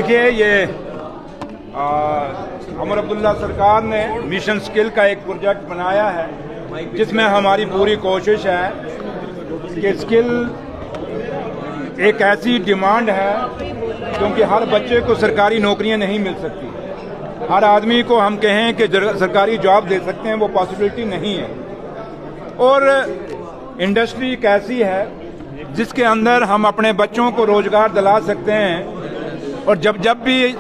देखिए, ये उमर अब्दुल्ला सरकार ने मिशन स्किल का एक प्रोजेक्ट बनाया है जिसमें हमारी पूरी कोशिश है कि स्किल एक ऐसी डिमांड है क्योंकि हर बच्चे को सरकारी नौकरियां नहीं मिल सकती। हर आदमी को हम कहें कि सरकारी जॉब दे सकते हैं, वो पॉसिबिलिटी नहीं है। और इंडस्ट्री एक ऐसी है जिसके अंदर हम अपने बच्चों को रोजगार दिला सकते हैं। और जब भी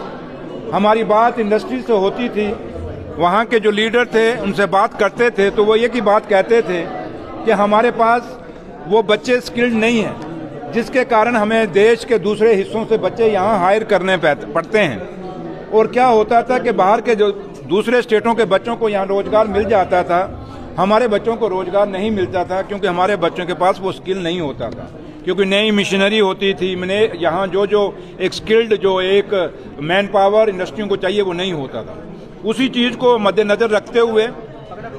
हमारी बात इंडस्ट्री से होती थी, वहाँ के जो लीडर थे उनसे बात करते थे तो वो ये की बात कहते थे कि हमारे पास वो बच्चे स्किल्ड नहीं हैं, जिसके कारण हमें देश के दूसरे हिस्सों से बच्चे यहाँ हायर करने पड़ते हैं। और क्या होता था कि बाहर के जो दूसरे स्टेटों के बच्चों को यहाँ रोजगार मिल जाता था, हमारे बच्चों को रोजगार नहीं मिलता था क्योंकि हमारे बच्चों के पास वो स्किल नहीं होता था, क्योंकि नई मशीनरी होती थी। मैंने यहाँ जो एक स्किल्ड जो एक मैन पावर इंडस्ट्रियों को चाहिए वो नहीं होता था। उसी चीज़ को मद्देनजर रखते हुए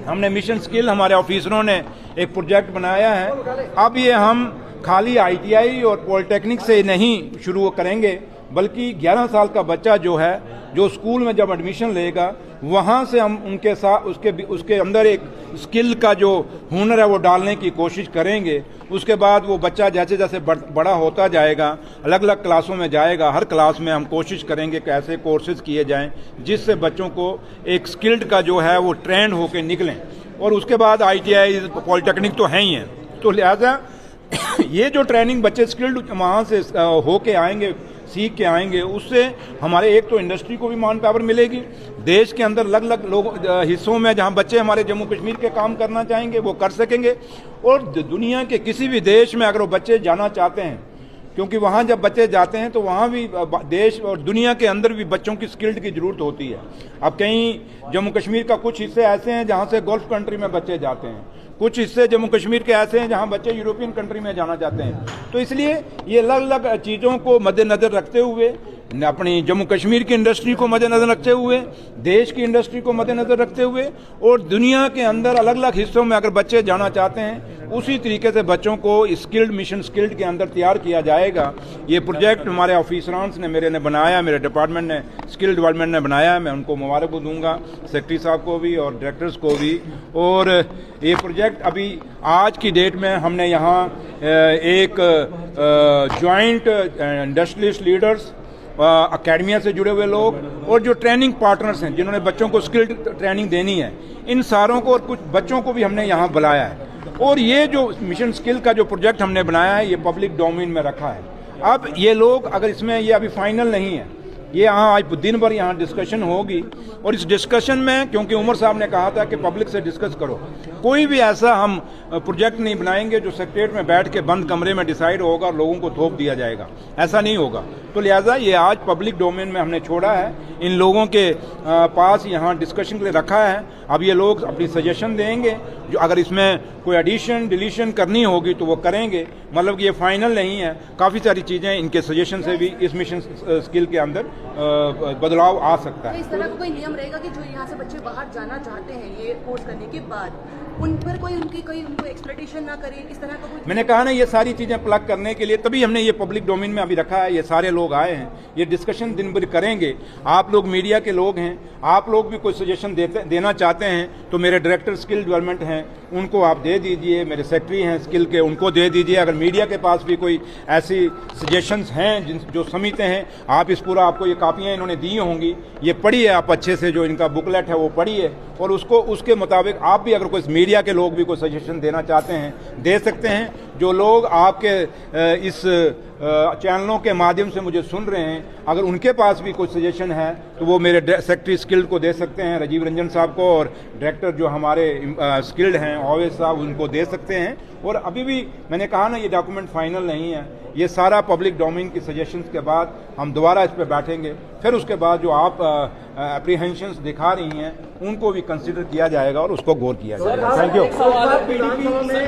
हमने मिशन स्किल, हमारे ऑफिसरों ने एक प्रोजेक्ट बनाया है। अब ये हम खाली ITI और पॉलिटेक्निक से नहीं शुरू करेंगे, बल्कि 11 साल का बच्चा जो है, जो स्कूल में जब एडमिशन लेगा, वहाँ से हम उनके साथ उसके अंदर एक स्किल का जो हुनर है वो डालने की कोशिश करेंगे। उसके बाद वो बच्चा जैसे जैसे बड़ा होता जाएगा, अलग अलग क्लासों में जाएगा, हर क्लास में हम कोशिश करेंगे कि ऐसे कोर्सेज किए जाएं जिससे बच्चों को एक स्किल्ड का जो है वो ट्रेंड होकर निकलें। और उसके बाद ITI पॉलिटेक्निक तो है ही हैं, तो लिहाजा ये जो ट्रेनिंग बच्चे स्किल्ड वहाँ से होके आएंगे, सीख के आएंगे, उससे हमारे एक तो इंडस्ट्री को भी मान पावर मिलेगी। देश के अंदर अलग अलग लोग हिस्सों में जहां बच्चे हमारे जम्मू कश्मीर के काम करना चाहेंगे वो कर सकेंगे। और दुनिया के किसी भी देश में अगर वो बच्चे जाना चाहते हैं, क्योंकि वहां जब बच्चे जाते हैं तो वहां भी देश और दुनिया के अंदर भी बच्चों की स्किल्ड की जरूरत होती है। अब कहीं जम्मू कश्मीर का कुछ हिस्से ऐसे हैं जहां से गल्फ कंट्री में बच्चे जाते हैं, कुछ हिस्से जम्मू कश्मीर के ऐसे हैं जहां बच्चे यूरोपियन कंट्री में जाना चाहते हैं। तो इसलिए ये अलग अलग चीज़ों को मद्देनजर रखते हुए, अपनी जम्मू कश्मीर की इंडस्ट्री को मद्देनजर रखते हुए, देश की इंडस्ट्री को मद्देनजर रखते हुए, और दुनिया के अंदर अलग अलग हिस्सों में अगर बच्चे जाना चाहते हैं, उसी तरीके से बच्चों को स्किल्ड मिशन स्किल्ड के अंदर तैयार किया जाएगा। ये प्रोजेक्ट हमारे ऑफिसरांस ने मेरे ने बनाया, मेरे डिपार्टमेंट ने स्किल डेवलपमेंट ने बनाया। मैं उनको मुबारक दूंगा, सेक्रेटरी साहब को भी और डायरेक्टर्स को भी। और ये प्रोजेक्ट अभी आज की डेट में हमने यहाँ एक जॉइंट इंडस्ट्रियलिस्ट लीडर्स, अकेडमिया से जुड़े हुए लोग और जो ट्रेनिंग पार्टनर्स हैं जिन्होंने बच्चों को स्किल्ड ट्रेनिंग देनी है, इन सारों को और कुछ बच्चों को भी हमने यहाँ बुलाया है। और ये जो मिशन स्किल का जो प्रोजेक्ट हमने बनाया है, ये पब्लिक डोमेन में रखा है। अब ये लोग अगर इसमें, ये अभी फाइनल नहीं है, ये यहाँ आज दिन भर यहाँ डिस्कशन होगी। और इस डिस्कशन में, क्योंकि उमर साहब ने कहा था कि पब्लिक से डिस्कस करो, कोई भी ऐसा हम प्रोजेक्ट नहीं बनाएंगे जो सेक्रेटरीट में बैठ के बंद कमरे में डिसाइड होगा और लोगों को थोप दिया जाएगा, ऐसा नहीं होगा। तो लिहाजा ये आज पब्लिक डोमेन में हमने छोड़ा है, इन लोगों के पास यहाँ डिस्कशन के लिए रखा है। अब ये लोग अपनी सजेशन देंगे, जो अगर इसमें कोई एडिशन डिलीशन करनी होगी तो वो करेंगे। मतलब कि ये फाइनल नहीं है, काफ़ी सारी चीज़ें इनके सजेशन से भी इस मिशन स्किल के अंदर बदलाव आ सकता है। तो इस तरह का कोई नियम रहेगा कि जो यहाँ से बच्चे बाहर जाना चाहते हैं ये कोर्स करने के बाद, उन पर कोई उनको एक्सप्लॉइटेशन ना करे, इस तरह का कोई? मैंने कहा ना, ये सारी चीज़ें प्लग करने के लिए तभी हमने ये पब्लिक डोमेन में अभी रखा है। ये सारे लोग आए हैं, ये डिस्कशन दिन भर करेंगे। आप लोग मीडिया के लोग हैं, आप लोग भी कोई सजेशन देना चाहते हैं तो मेरे डायरेक्टर स्किल डेवलपमेंट हैं, उनको आप दे दीजिए। मेरे सेक्रेटरी हैं स्किल के, उनको दे दीजिए। अगर मीडिया के पास भी कोई ऐसी सजेशंस हैं जो समझते हैं, आप इस पूरा, आपको ये कापियाँ इन्होंने दी होंगी, ये पढ़िए आप अच्छे से, जो इनका बुकलेट है वो पढ़िए, और उसके मुताबिक आप भी अगर कोई मीडिया के लोग भी कोई सजेशन देना चाहते हैं दे सकते हैं। जो लोग आपके इस चैनलों के माध्यम से मुझे सुन रहे हैं, अगर उनके पास भी कोई सजेशन है तो वो मेरे सेक्रेटरी स्किल्ड को दे सकते हैं, राजीव रंजन साहब को, और डायरेक्टर जो हमारे स्किल्ड हैं ओवैस साहब, उनको दे सकते हैं। और अभी भी मैंने कहा ना, ये डॉक्यूमेंट फाइनल नहीं है, ये सारा पब्लिक डोमेन की सजेशंस के बाद हम दोबारा इस पर बैठेंगे। फिर उसके बाद जो आप एप्रीहेंशंस दिखा रही हैं उनको भी कंसिडर किया जाएगा और उसको गौर किया जाएगा। Thank you.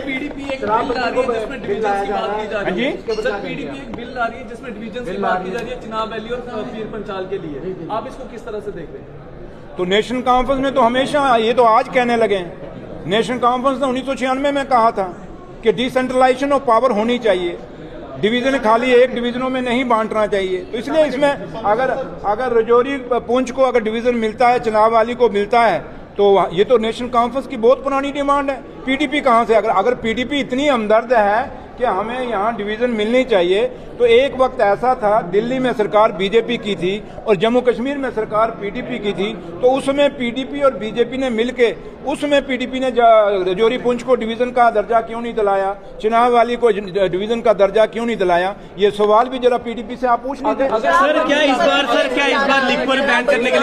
पीडीपी एक बिल आ रही है जिसमें डिवीजन की बात की जा रही है। सर, पीडीपी एक बिल आ रही है जिसमें डिवीजन की बात की जा रही है चिनाब वैली और पीर पंचाल के लिए, आप इसको किस तरह से देख रहे हैं? तो नेशनल कॉन्फ्रेंस में तो हमेशा, ये तो आज कहने लगे हैं, नेशनल कॉन्फ्रेंस ने 1996 में कहा था कि डिसेंट्रलाइजेशन ऑफ पावर होनी चाहिए। डिवीज़न खाली एक डिवीज़नों में नहीं बांटना चाहिए। तो इसलिए इसमें अगर रजौरी पुंछ को अगर डिवीज़न मिलता है, चनाब वाली को मिलता है, तो ये तो नेशनल कॉन्फ्रेंस की बहुत पुरानी डिमांड है। पीडीपी कहाँ से, अगर पीडीपी इतनी हमदर्द है कि हमें यहाँ डिवीज़न मिलनी चाहिए, तो एक वक्त ऐसा था दिल्ली में सरकार बीजेपी की थी और जम्मू कश्मीर में सरकार पीडीपी की थी, तो उसमें पीडीपी और बीजेपी ने मिलके उसमें पीडीपी ने रजौरी पुंछ को डिवीज़न का दर्जा क्यों नहीं दिलाया, चुनाव वाली को डिवीज़न का दर्जा क्यों नहीं दिलाया, ये सवाल भी जरा पीडीपी से आप पूछ लीजिए। सर क्या इस बार लिख पर बैन करने के लिए